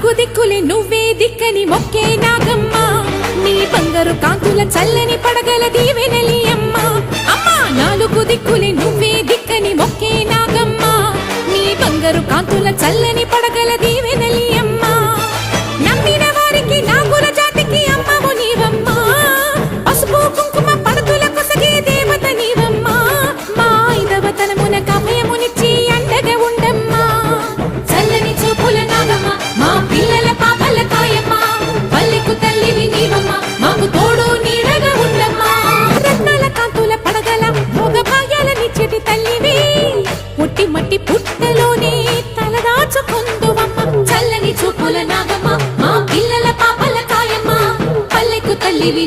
నాలుగు దిక్కులే నువ్వే దిక్కని మొక్కే నాగమ్మ నీ బంగారు కాంతుల చల్లని పడగల దీవెనలి అమ్మ అమ్మా నాలుగు దిక్కులే నువ్వే దిక్కని మొక్కే నాగమ్మ నీ బంగారు కాంతుల చల్లని పడగల దీవెనలి అమ్మ నమ్మిన వారికి నాగుల జాతికి అమ్మవు నీవమ్మ పసుపు కుంకుమ పడతుల కొసగే దేవత నీవమ్మ మా ఐదవతనమున కభయమునిచ్చి అండగా ఉండమ్మా చల్లని చూపుల నాగమ్మ మా పిల్లల పాపల కాయమ్మ పల్లెకు తల్లివి నీవమ్మ మాకు తోడు నీడగా ఉండమ్మా రత్నాల కాంతుల పడగల భోగ భాగ్యాలనిచ్చేటి తల్లివి పుట్టి మట్టి పుట్టలోనే తలదాచుకుందువమ్మ చల్లని చూపుల నాగమ్మ మా పిల్లల పాపల కాయమ్మ పల్లెకు తల్లివి